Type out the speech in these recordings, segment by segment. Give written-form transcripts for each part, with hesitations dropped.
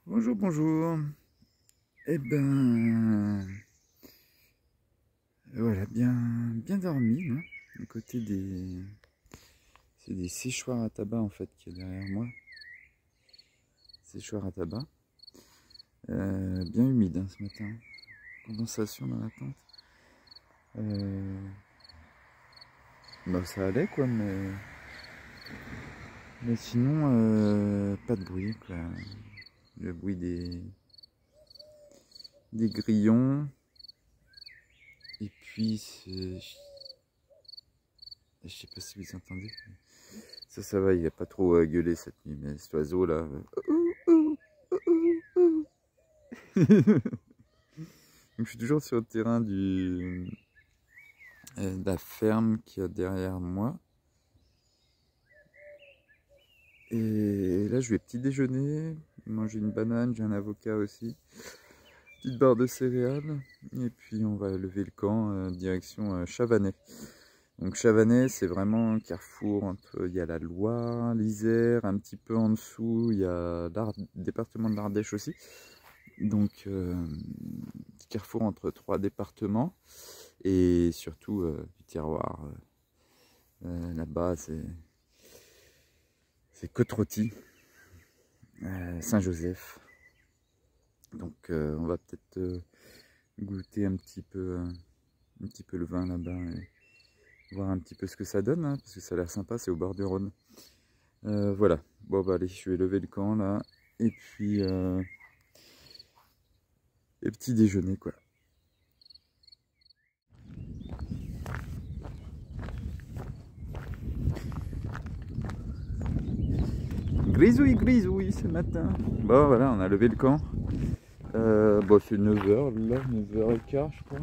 Bonjour, bonjour. Eh ben, voilà, bien dormi, hein, à côté des... C'est des séchoirs à tabac, en fait, qui est derrière moi. Séchoirs à tabac. Bien humide, hein, ce matin. Condensation dans la tente. Bah, ça allait, quoi, mais sinon, pas de bruit, quoi. Le bruit des grillons. Et puis, je sais pas si vous entendez. Ça va, il a pas trop gueulé cette nuit, mais cet oiseau là. Donc, je suis toujours sur le terrain de la ferme qu'il y a derrière moi. Et là, je vais petit déjeuner, manger une banane, j'ai un avocat aussi, petite barre de céréales, et puis on va lever le camp direction Chavanay. Donc Chavanay, c'est vraiment un carrefour entre, il y a la Loire, l'Isère, un petit peu en dessous, il y a le département de l'Ardèche aussi. Donc petit carrefour entre 3 départements et surtout du terroir. Là-bas, c'est Côte-Rôtie, Saint-Joseph. Donc on va peut-être goûter un petit peu le vin là-bas et voir un petit peu ce que ça donne, hein, parce que ça a l'air sympa, c'est au bord du Rhône. Voilà, bon bah allez, je vais lever le camp là, et puis et petit déjeuner quoi. Grisouille, grisouille ce matin. Bon voilà, on a levé le camp. Bon, c'est 9h là, 9h15 je crois.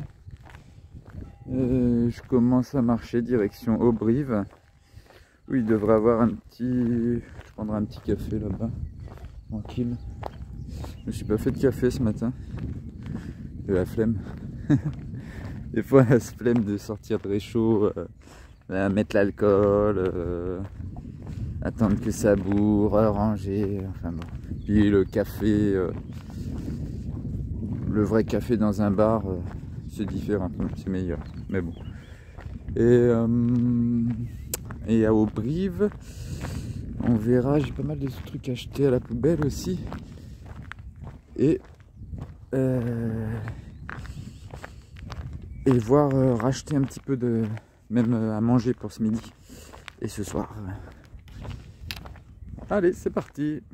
Je commence à marcher direction Auberive. Où il devrait avoir un petit... Je prendrai un petit café là-bas. Tranquille. Je me suis pas fait de café ce matin. De la flemme. Des fois la flemme de sortir très chaud. Mettre l'alcool. Attendre que ça bourre, ranger. Enfin bon. Puis le café... le vrai café dans un bar, c'est différent, c'est meilleur, mais bon. Et à Auberive, on verra, j'ai pas mal de trucs achetés à la poubelle aussi. Et voir racheter un petit peu de, même à manger pour ce midi et ce soir. Allez, c'est parti.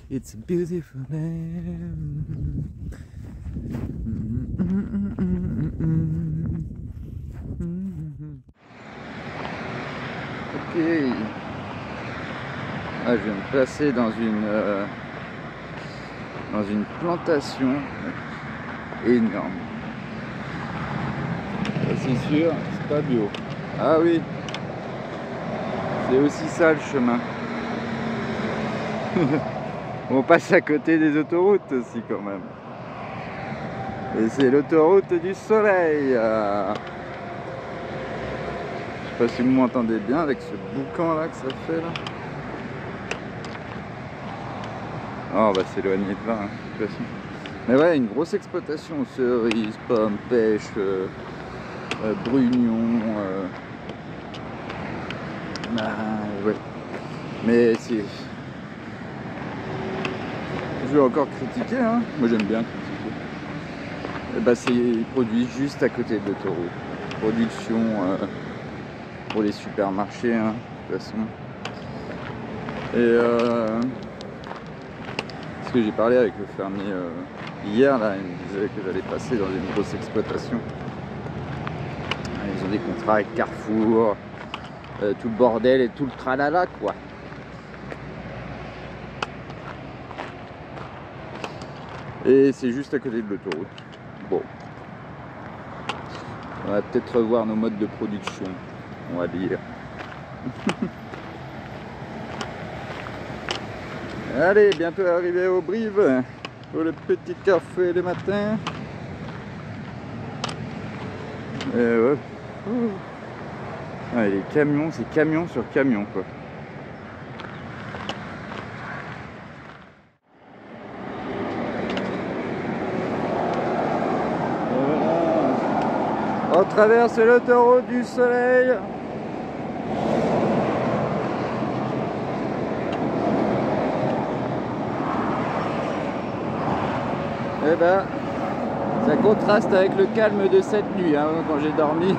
It's a beautiful day. Ok. Ah, je viens me placer dans une plantation énorme. C'est sûr, c'est pas bio. Ah oui, c'est aussi ça le chemin. On passe à côté des autoroutes aussi quand même. Et c'est l'autoroute du soleil. Je sais pas si vous m'entendez bien avec ce boucan là que ça fait là. Oh, on va s'éloigner de là, hein, de toute façon. Mais ouais, une grosse exploitation, cerises, pommes, pêche, brugnons. Ouais. Mais c'est... Je vais encore critiquer, hein. Moi j'aime bien critiquer. Et bah c'est produit juste à côté de l'autoroute. Production pour les supermarchés, hein, de toute façon. Et parce que j'ai parlé avec le fermier hier, là, il me disait que j'allais passer dans une grosse exploitation. Ils ont des contrats avec Carrefour, tout le bordel et tout le tralala quoi. Et c'est juste à côté de l'autoroute. Bon. On va peut-être revoir nos modes de production. On va dire. Allez, bientôt arrivé au Brive pour le petit café le matin. Ouais. Ah, les camions, c'est camion sur camion quoi. On traverse l'autoroute du soleil. Eh ben, ça contraste avec le calme de cette nuit, hein, quand j'ai dormi.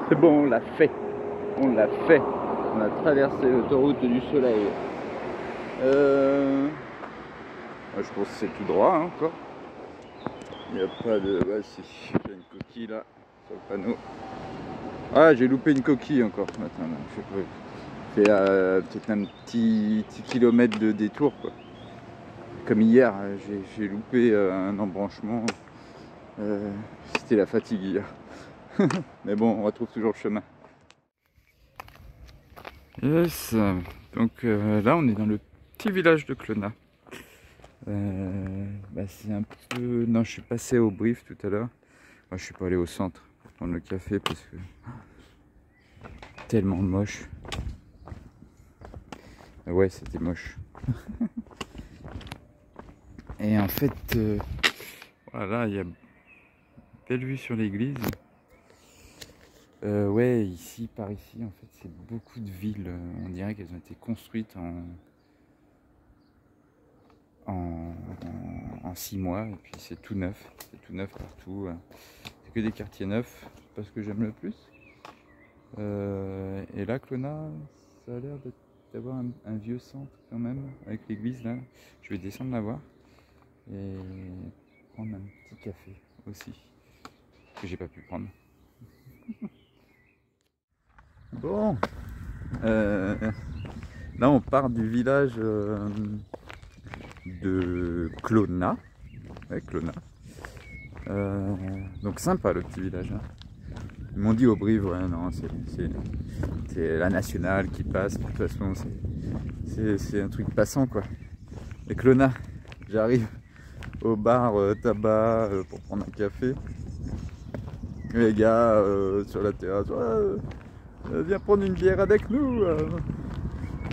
C'est bon, on l'a fait. On l'a fait. On a traversé l'autoroute du soleil. Je pense que c'est tout droit hein, encore. Il n'y a pas de... Ouais si, il y a une coquille là, sur le panneau. Ah, j'ai loupé une coquille encore. Attends, là, je sais pas. C'est peut-être un petit kilomètre de détour quoi. Comme hier, j'ai loupé un embranchement. C'était la fatigue hier. Mais bon, on retrouve toujours le chemin. Yes, donc là on est dans le petit village de Clonat. C'est un peu... Non, je suis passé au Brive tout à l'heure. Moi je suis pas allé au centre pour prendre le café parce que... Tellement moche. Ouais, c'était moche. Et en fait, voilà, il y a belle vue sur l'église. Ouais, ici, par ici, en fait, c'est beaucoup de villes. On dirait qu'elles ont été construites en 6 mois. Et puis c'est tout neuf. C'est tout neuf partout. C'est que des quartiers neufs. C'est pas ce que j'aime le plus. Et là, Clonat, ça a l'air d'avoir un vieux centre quand même, avec l'église là. Je vais descendre la voir. Et prendre un petit café aussi. Que j'ai pas pu prendre. Bon, là on part du village de Clonat. Ouais, Clonat. Donc sympa le petit village. Hein. Ils m'ont dit au Brive, ouais, non, c'est la nationale qui passe. De toute façon, c'est un truc passant quoi. Et Clonat, j'arrive au bar tabac pour prendre un café. Les gars sur la terrasse. Ouais, viens prendre une bière avec nous.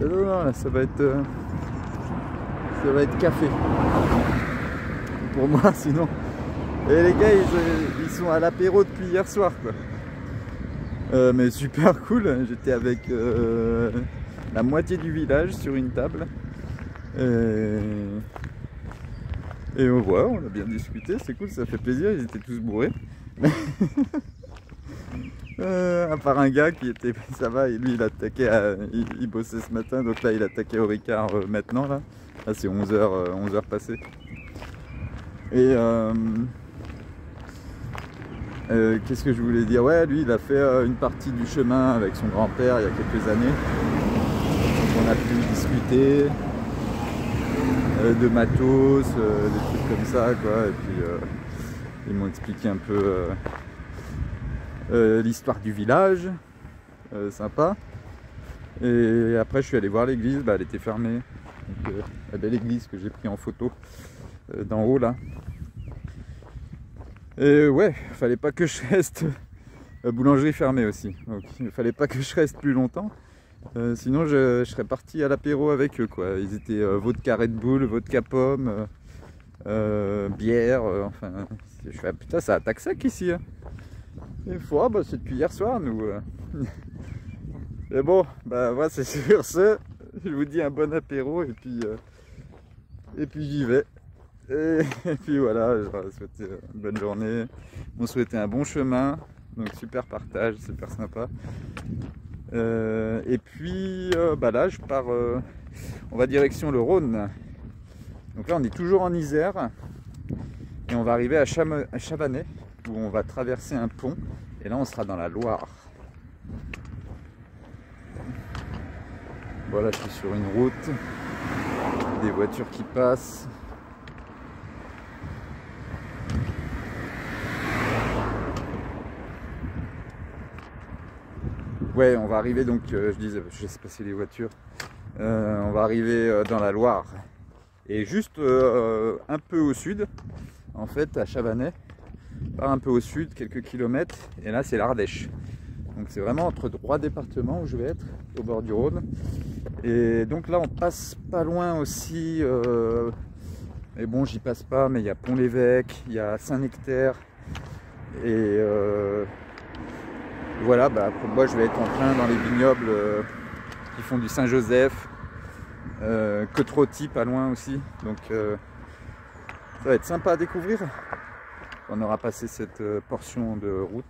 Non, là, ça va être café pour moi sinon. Et les gars ils sont à l'apéro depuis hier soir quoi. Mais super cool. J'étais avec la moitié du village sur une table et on voit, on a bien discuté, c'est cool, ça fait plaisir. Ils étaient tous bourrés. À part un gars qui était, ça va, et lui il attaquait, il bossait ce matin, donc là il attaquait au Ricard maintenant là c'est 11h passées. Et qu'est-ce que je voulais dire, ouais lui il a fait une partie du chemin avec son grand-père il y a quelques années, donc on a pu discuter de matos, des trucs comme ça quoi, et puis ils m'ont expliqué un peu l'histoire du village, sympa. Et après je suis allé voir l'église, elle était fermée. Donc, la belle église que j'ai pris en photo d'en haut là. Et ouais, fallait pas que je reste. Boulangerie fermée aussi. Donc il fallait pas que je reste plus longtemps. Sinon je serais parti à l'apéro avec eux quoi. Ils étaient vodka Red Bull, vodka pomme, bière, enfin. Je fais, ah, putain ça attaque sec ici. Hein. Une fois, c'est depuis hier soir nous. Et bon, voilà, c'est sur ce. Je vous dis un bon apéro et puis j'y vais. Et puis voilà, je leur souhaite une bonne journée. On souhaitait un bon chemin. Donc super partage, super sympa. Et puis là je pars, on va direction le Rhône. Donc là on est toujours en Isère. Et on va arriver à Chavanais, où on va traverser un pont Et là on sera dans la Loire. Voilà, je suis sur une route, des voitures qui passent. Ouais, on va arriver donc, je disais, je laisse passer les voitures. On va arriver dans la Loire. Et juste un peu au sud, en fait, à Chavanais, par un peu au sud, quelques kilomètres, et là c'est l'Ardèche. Donc c'est vraiment entre 3 départements où je vais être, au bord du Rhône. Et donc là on passe pas loin aussi, mais bon j'y passe pas, mais il y a Pont-l'Évêque, il y a Saint-Nectaire, et voilà, bah, après, moi je vais être en train dans les vignobles qui font du Saint-Joseph, Côte-Rôtie pas loin aussi, donc ça va être sympa à découvrir. On aura passé cette portion de route.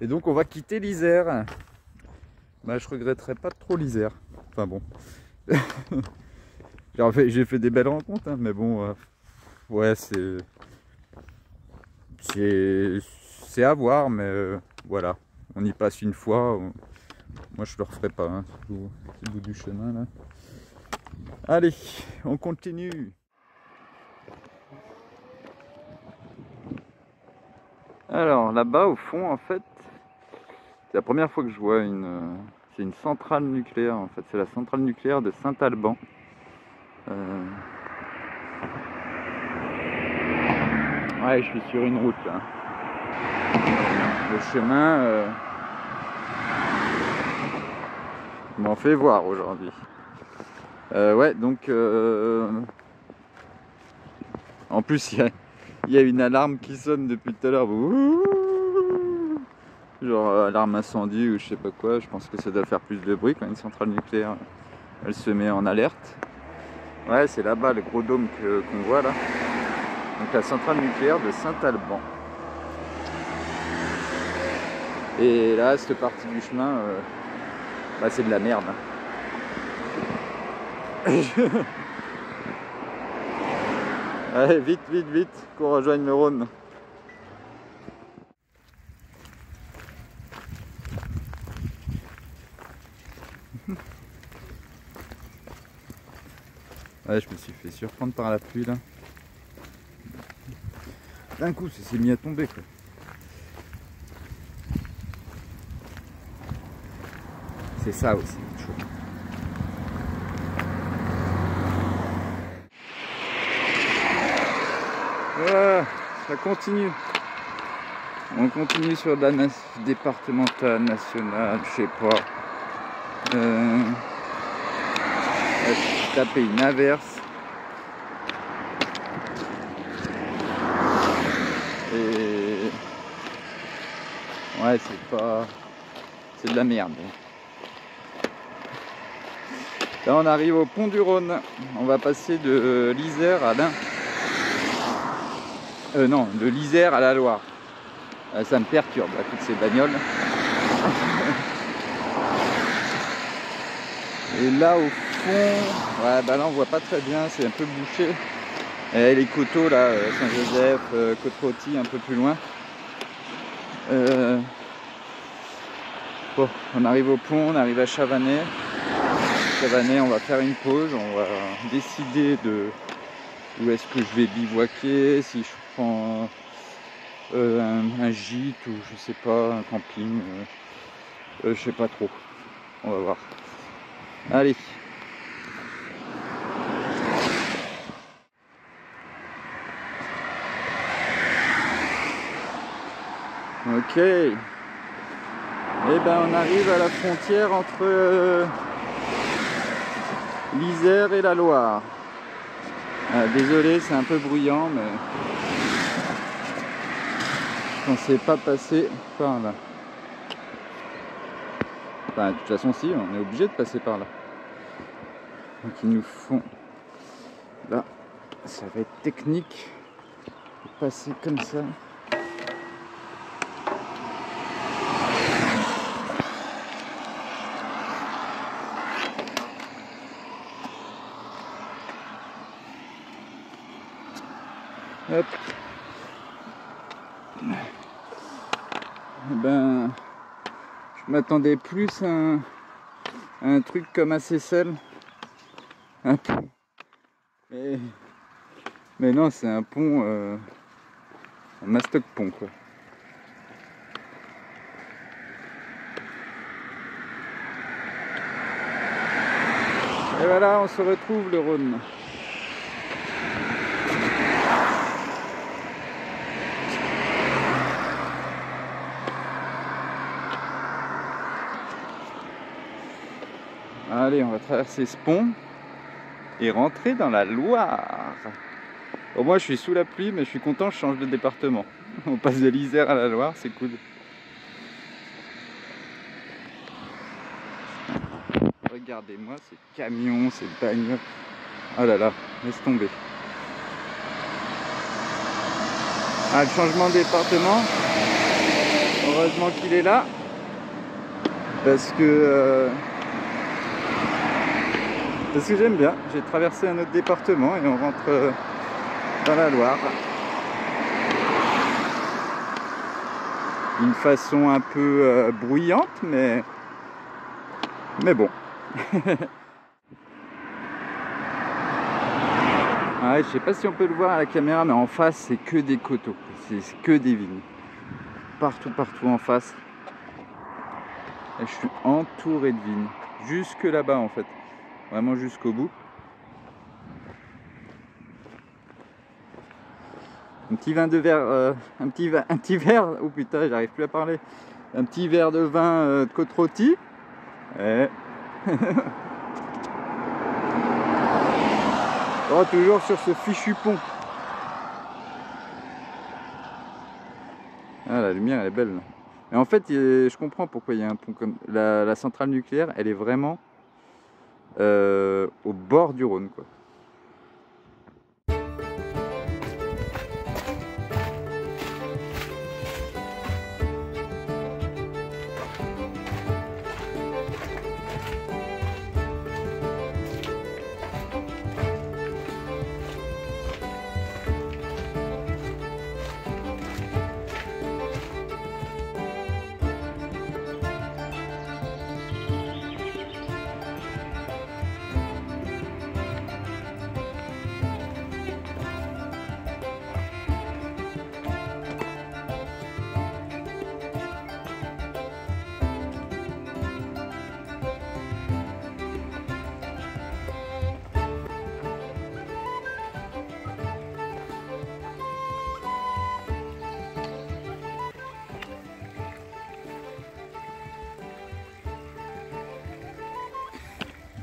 Et donc on va quitter l'Isère. Bah, je regretterai pas trop l'Isère. Enfin bon. J'ai fait des belles rencontres, hein, mais bon, ouais, c'est à voir, mais voilà. On y passe une fois. Moi je le referai pas, hein, c'est le bout du chemin là. Allez, on continue. Alors là-bas au fond en fait, c'est la première fois que je vois c'est une centrale nucléaire en fait, c'est la centrale nucléaire de Saint-Alban. Ouais, je suis sur une route là. Le chemin m'en fait voir aujourd'hui. Ouais, donc en plus il y a une alarme qui sonne depuis tout à l'heure. Genre alarme incendie ou je sais pas quoi. Je pense que ça doit faire plus de bruit quand une centrale nucléaire elle se met en alerte. Ouais, c'est là-bas le gros dôme qu'on voit là. Donc la centrale nucléaire de Saint-Alban. Et là, cette partie du chemin, bah, c'est de la merde. Allez, vite, vite, vite, qu'on rejoigne le Rhône. Ouais, je me suis fait surprendre par la pluie là. D'un coup, ça s'est mis à tomber quoi. C'est ça aussi, chaud. Voilà, ça continue. On continue sur la départementale, nationale, je sais pas. J'ai tapé une averse. Et ouais, c'est de la merde. Là on arrive au pont du Rhône. On va passer de l'Isère à l'Ain. Non, de l'Isère à la Loire. Ça me perturbe là, toutes ces bagnoles. Et là au fond, ouais, bah là on voit pas très bien, c'est un peu bouché. Et les coteaux là, Saint-Joseph, Côte-Rôtie un peu plus loin. Bon, on arrive au pont, on arrive à Chavanais. Chavanais, on va faire une pause, on va décider de où est-ce que je vais bivouaquer, si je prends un gîte ou je sais pas, un camping, je sais pas trop. On va voir. Allez. Ok. Et ben on arrive à la frontière entre l'Isère et la Loire. Désolé, c'est un peu bruyant, mais je pensais pas passer par là. Enfin, de toute façon, si, on est obligé de passer par là. Donc ils nous font... Là, ça va être technique de passer comme ça. Hop. Ben, je m'attendais plus à un truc comme un Seyssel. Mais non, c'est un pont, un mastoc pont quoi. Et voilà, on se retrouve le Rhône. Allez, on va traverser ce pont et rentrer dans la Loire. Bon, moi je suis sous la pluie, mais je suis content, je change de département. On passe de l'Isère à la Loire, c'est cool. Regardez-moi ces camions, ces bagnoles. Oh là là, laisse tomber. Ah, le changement de département. Heureusement qu'il est là. Parce que j'aime bien. J'ai traversé un autre département et on rentre dans la Loire. D'une façon un peu bruyante, mais bon. Ouais, je sais pas si on peut le voir à la caméra, mais en face c'est que des coteaux, c'est que des vignes. Partout en face. Et je suis entouré de vignes. Jusque là-bas en fait. Vraiment jusqu'au bout. Un petit vin de verre, un petit verre, oh putain, j'arrive plus à parler. Un petit verre de vin de côte rôtie. Ouais. Oh, toujours sur ce fichu pont. Ah, la lumière elle est belle là. Et en fait, je comprends pourquoi il y a un pont comme la centrale nucléaire, elle est vraiment au bord du Rhône quoi.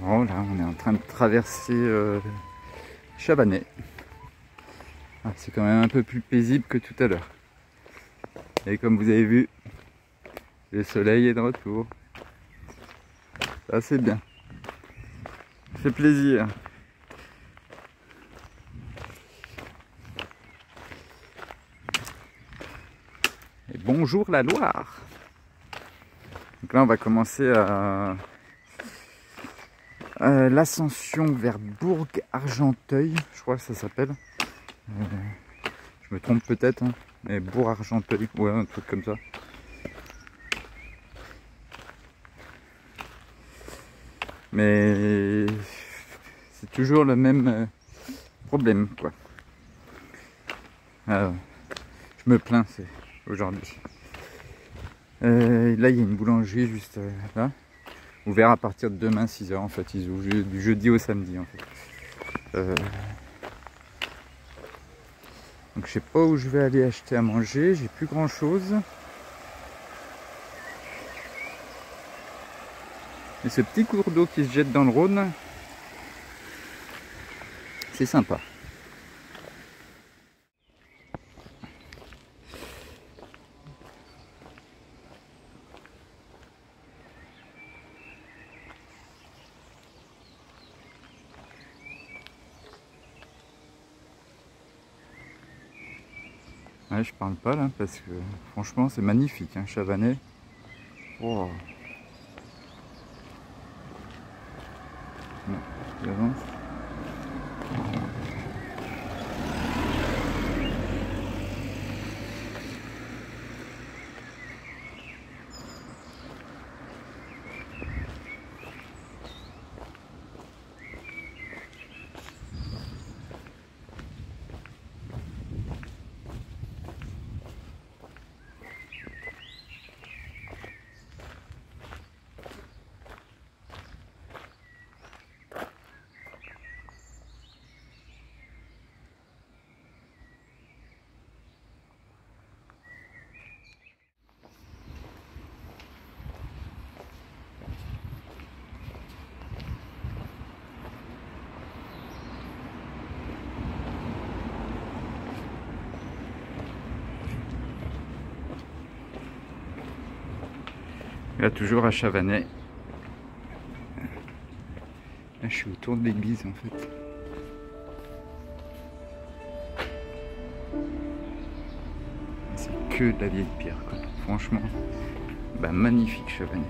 Oh là, on est en train de traverser Chabanais. Ah, c'est quand même un peu plus paisible que tout à l'heure. Et comme vous avez vu, le soleil est de retour. Ça c'est bien. Ça fait plaisir. Et bonjour la Loire. Donc là on va commencer à l'ascension vers Bourg-Argenteuil, je crois que ça s'appelle. Je me trompe peut-être, hein, mais Bourg-Argenteuil, ouais, un truc comme ça. Mais c'est toujours le même problème, quoi. Alors, je me plains, c'est aujourd'hui. Là, il y a une boulangerie juste là. Ouvert à partir de demain 6 h en fait, ils ouvrent du jeudi au samedi en fait. Donc je sais pas où je vais aller acheter à manger, j'ai plus grand chose. Et ce petit cours d'eau qui se jette dans le Rhône, c'est sympa. Ouais, je parle pas là parce que franchement c'est magnifique, hein, Chabanais. Oh. Non, j'avance. Là, toujours à Chavanais. Là, je suis autour de l'église en fait. C'est que de la vieille pierre, quoi. Franchement, bah, magnifique Chavanais.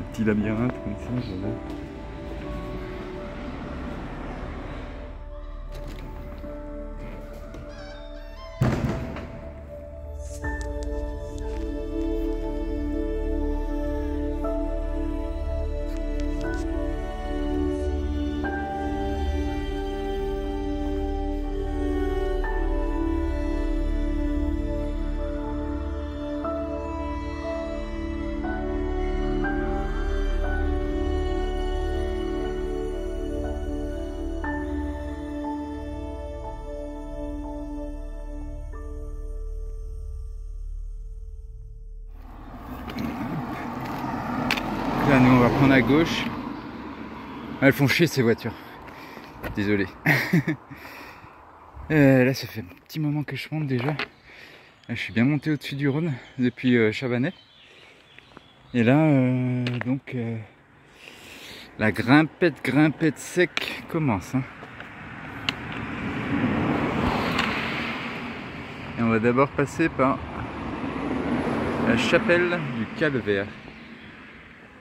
Un petit labyrinthe comme ça, j'adore. Là, nous, on va prendre à gauche. Elles font chier ces voitures. Désolé. Là, ça fait un petit moment que je monte déjà. Là, je suis bien monté au-dessus du Rhône depuis Chavanais. Et là, la grimpette sec commence. Hein. Et on va d'abord passer par la chapelle du Calvaire.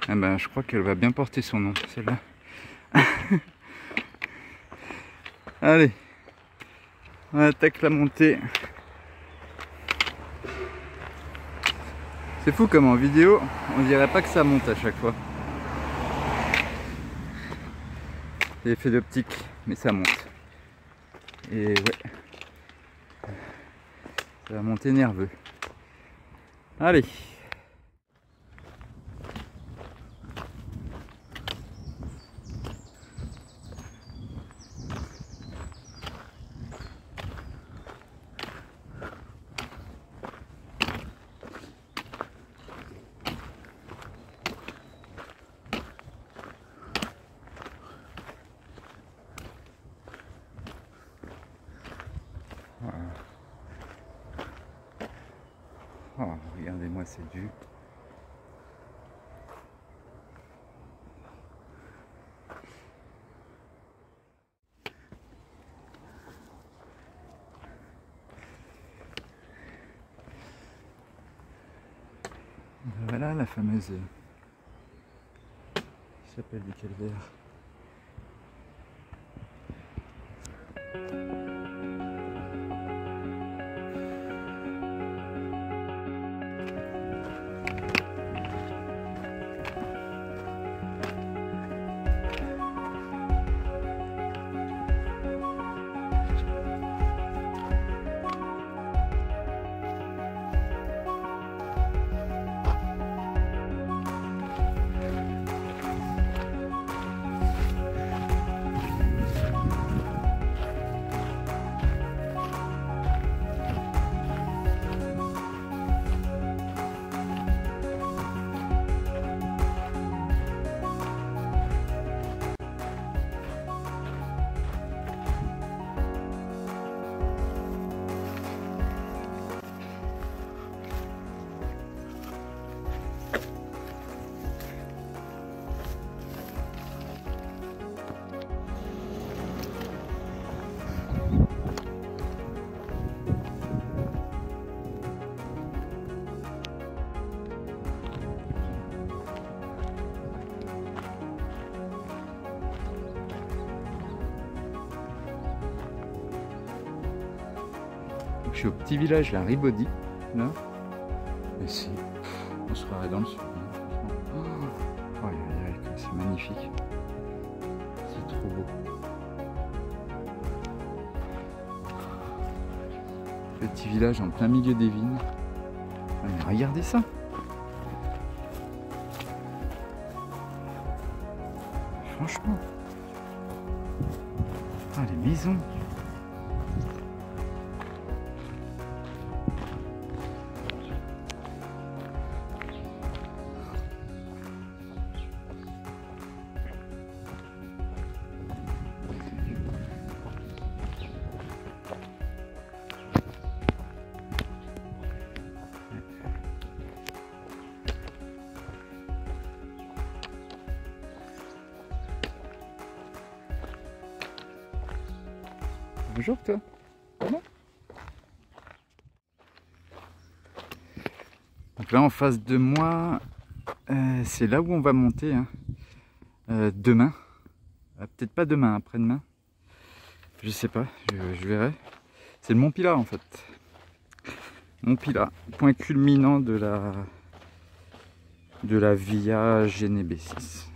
Ah ben, je crois qu'elle va bien porter son nom, celle-là. Allez, on attaque la montée. C'est fou comme en vidéo, on dirait pas que ça monte à chaque fois. C'est l'effet d'optique, mais ça monte. Et ouais, ça va monter nerveux. Allez. Oh, regardez-moi cette vue. Voilà la fameuse chapelle du Calvaire. Je suis au petit village, la Ribaudy, là. Et si, on se croirait dans le sud. Hein, oh, c'est magnifique. C'est trop beau. Petit village en plein milieu des vignes. Ah, mais regardez ça. Franchement. Ah, les maisons. Bonjour toi. Voilà. Donc là en face de moi, c'est là où on va monter hein. Demain. Peut-être pas demain, après-demain. Je sais pas, je verrai. C'est le Mont Pilat en fait. Mont Pilat, point culminant de la Via Genebesis.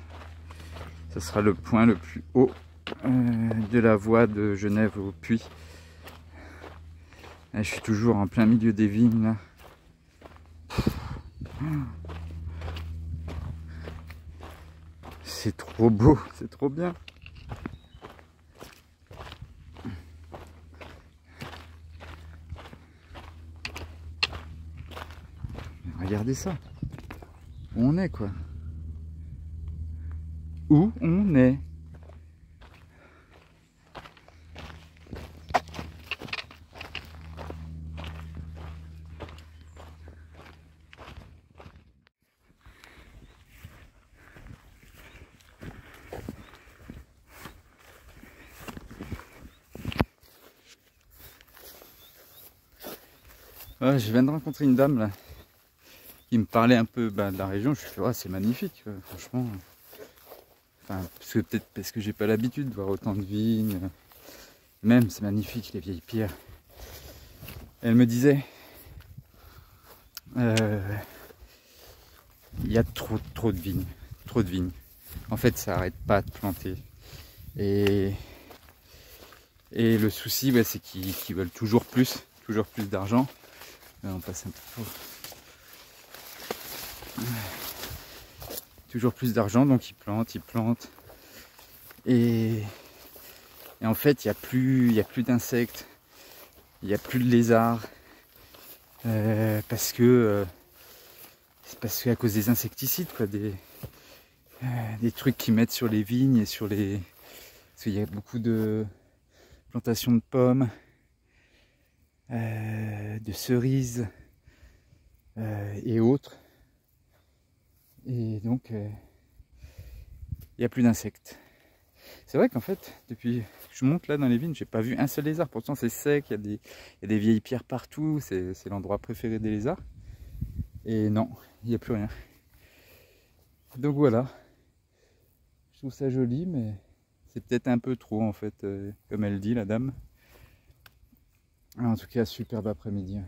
Ce sera le point le plus haut de la voie de Genève au Puy. Et je suis toujours en plein milieu des vignes là. C'est trop beau, c'est trop bien. Regardez ça. Où on est quoi? Où on est? Ouais, je viens de rencontrer une dame là qui me parlait un peu de la région. Je me suis fait, oh, c'est magnifique, franchement. Enfin, peut-être parce que j'ai pas l'habitude de voir autant de vignes. Même, c'est magnifique, les vieilles pierres. Elle me disait, il y a trop de vignes. Trop de vignes. En fait, ça arrête pas de planter. Et le souci, ouais, c'est qu'ils veulent toujours plus d'argent. On passe un peu pour... Toujours plus d'argent, donc ils plantent. Et en fait, il n'y a plus d'insectes, il n'y a plus de lézards. Parce que à cause des insecticides, quoi, des trucs qu'ils mettent sur les vignes et sur les... Parce qu'il y a beaucoup de plantations de pommes, de cerises et autres. Et donc, il n'y a plus d'insectes. C'est vrai qu'en fait, depuis que je monte là dans les vignes, j'ai pas vu un seul lézard. Pourtant, c'est sec, il y a des vieilles pierres partout. C'est l'endroit préféré des lézards. Et non, il n'y a plus rien. Donc voilà. Je trouve ça joli, mais c'est peut-être un peu trop en fait, comme elle dit, la dame. En tout cas, superbe après-midi.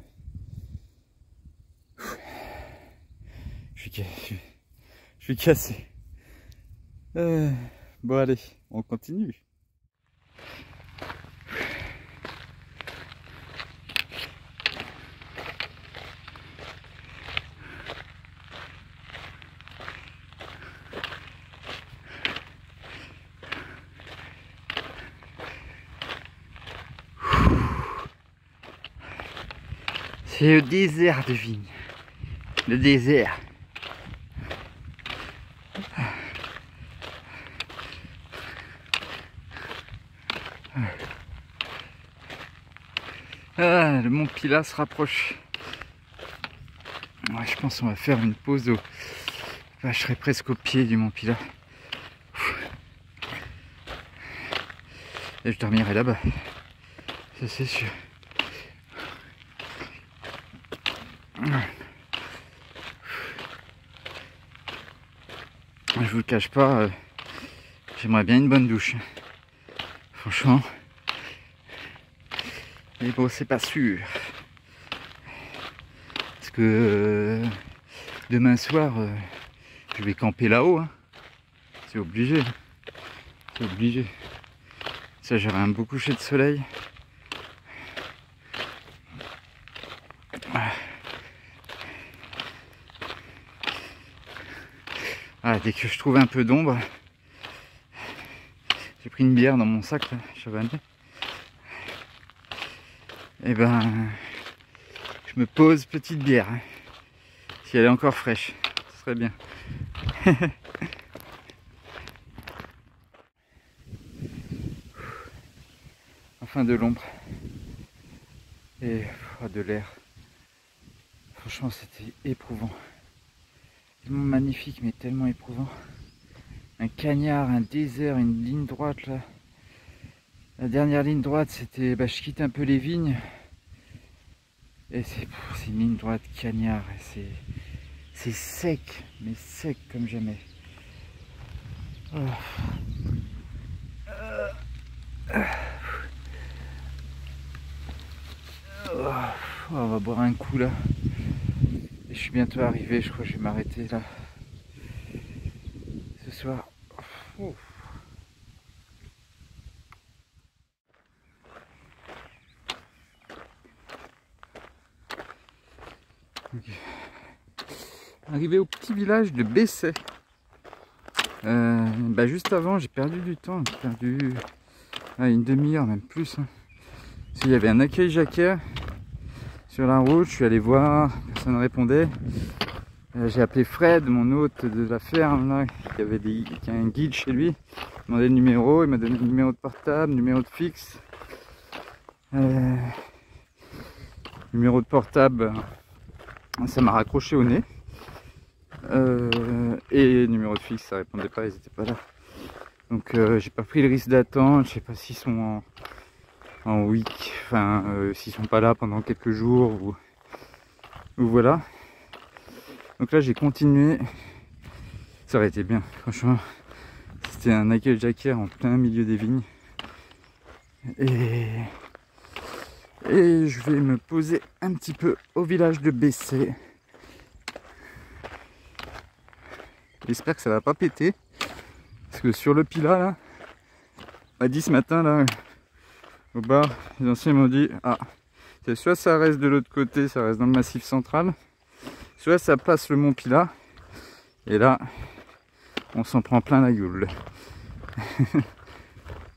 Je suis cassé. Bon allez, on continue. C'est le désert de vigne. Le désert. Ah, le Mont Pilat se rapproche. Ouais, je pense qu'on va faire une pause je serai presque au pied du Mont Pilat. Et je dormirai là-bas. Ça c'est sûr. Je vous le cache pas, j'aimerais bien une bonne douche. Franchement. Mais bon, c'est pas sûr. Parce que demain soir, je vais camper là-haut. Hein. C'est obligé. C'est obligé. Ça, j'aurai un beau coucher de soleil. Ah, dès que je trouve un peu d'ombre, j'ai pris une bière dans mon sac, là, Chavanais. Et ben, je me pose petite bière. Hein. Si elle est encore fraîche, ce serait bien. Enfin de l'ombre et de l'air. Franchement, c'était éprouvant. Tellement magnifique, mais tellement éprouvant. Un cagnard, un désert, une ligne droite là. La dernière ligne droite, c'était, je quitte un peu les vignes. Et c'est une ligne droite cagnard. C'est sec, mais sec comme jamais. Oh. On va boire un coup là. Et je suis bientôt arrivé, je crois que je vais m'arrêter là. Ce soir. Oh. Okay. Arrivé au petit village de Besset. Juste avant, j'ai perdu du temps. J'ai perdu une demi-heure, même plus. Hein. Parce qu'il y avait un accueil jacquard sur la route. Je suis allé voir, personne ne répondait. J'ai appelé Fred, mon hôte de la ferme, là, qui a un guide chez lui. Il m'a demandé le numéro, il m'a donné le numéro de portable, numéro de fixe. Numéro de portable, ça m'a raccroché au nez. Et numéro de fixe, ça répondait pas, ils étaient pas là. Donc j'ai pas pris le risque d'attendre, je sais pas s'ils sont en week, enfin s'ils sont pas là pendant quelques jours ou voilà. Donc là j'ai continué, ça aurait été bien, franchement. C'était un accueil jacquard en plein milieu des vignes. Et je vais me poser un petit peu au village de Besset. J'espère que ça va pas péter. Parce que sur le Pilat là, on m'a dit ce matin là, au bar, les anciens m'ont dit, ah, c'est soit ça reste de l'autre côté, ça reste dans le massif central, soit ça passe le mont Pilat. Et là, on s'en prend plein la gueule.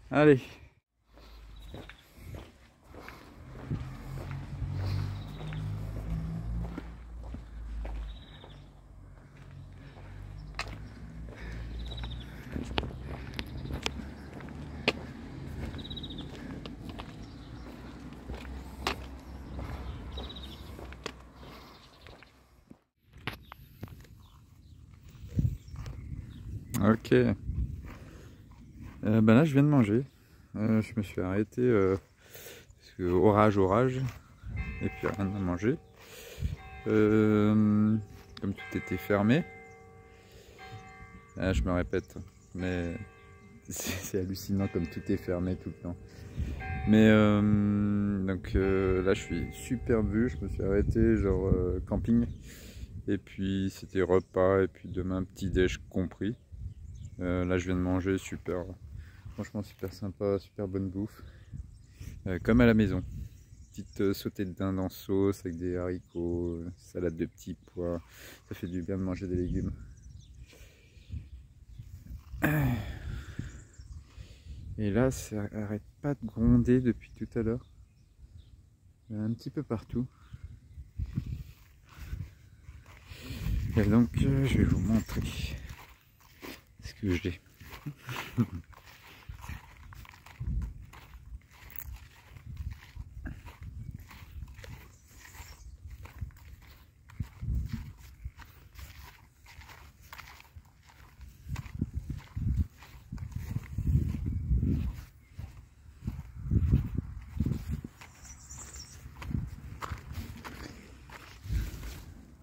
Allez. Ok. Là je viens de manger. Je me suis arrêté parce que orage et puis rien à manger. Comme tout était fermé. Je me répète, mais c'est hallucinant comme tout est fermé tout le temps. Mais donc là je suis super bu, je me suis arrêté genre camping. Et puis c'était repas et puis demain petit déj compris. Là je viens de manger, super, franchement super sympa, super bonne bouffe. Comme à la maison. Petite sautée de dinde en sauce avec des haricots, salade de petits pois. Ça fait du bien de manger des légumes. Et là ça arrête pas de gronder depuis tout à l'heure. Un petit peu partout. Et donc je vais vous montrer ce que j'ai.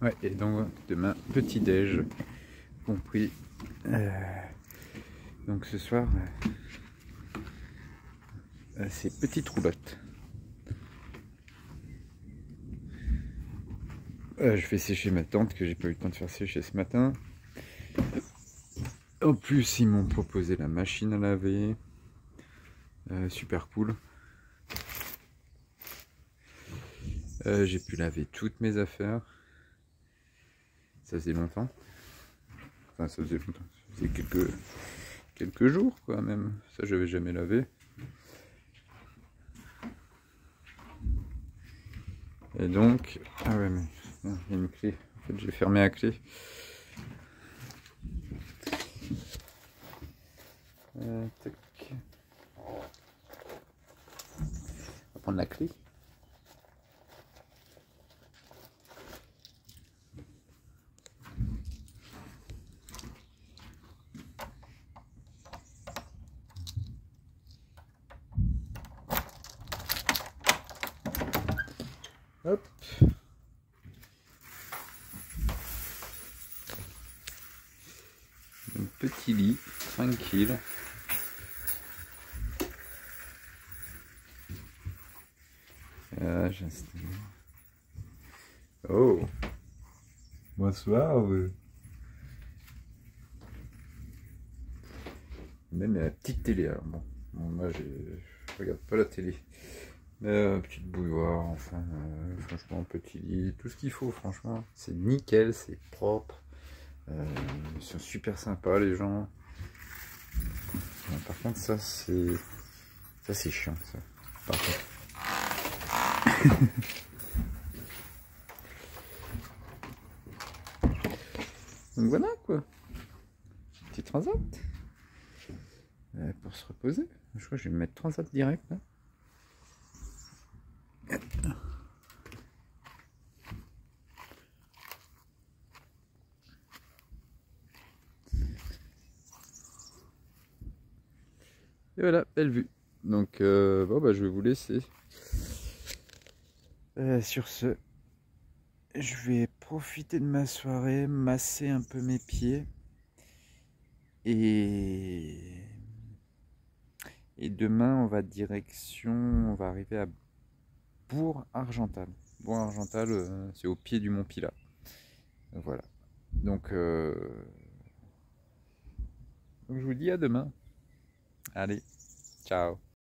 Ouais, et donc demain petit déj compris. Donc ce soir c'est petite roulotte. Je vais sécher ma tente que j'ai pas eu le temps de faire sécher ce matin. En plus ils m'ont proposé la machine à laver. Super cool. J'ai pu laver toutes mes affaires. Ça faisait longtemps. Enfin ça faisait longtemps. Ça faisait quelques jours quoi même. Ça j'avais jamais lavé. Et donc, ah ouais mais il y a une clé. En fait j'ai fermé la clé. Tac. On va prendre la clé. Hop. Un petit lit, tranquille. J'installe. Oh, bonsoir. Même la petite télé. Alors bon, moi je regarde pas la télé. Mais petite bouilloire, enfin, franchement, petit lit, tout ce qu'il faut, franchement. C'est nickel, c'est propre. Ils sont super sympas, les gens. Par contre, ça c'est chiant, ça. Par contre. Donc voilà quoi, petit transat pour se reposer. Je crois que je vais me mettre transat direct là. Et voilà, belle vue. Donc bon bah je vais vous laisser. Sur ce, je vais profiter de ma soirée, masser un peu mes pieds et demain on va on va arriver à Bourg-Argental. Bourg-Argental, c'est au pied du mont Pilat. Voilà. Donc je vous dis à demain. Allez, ciao.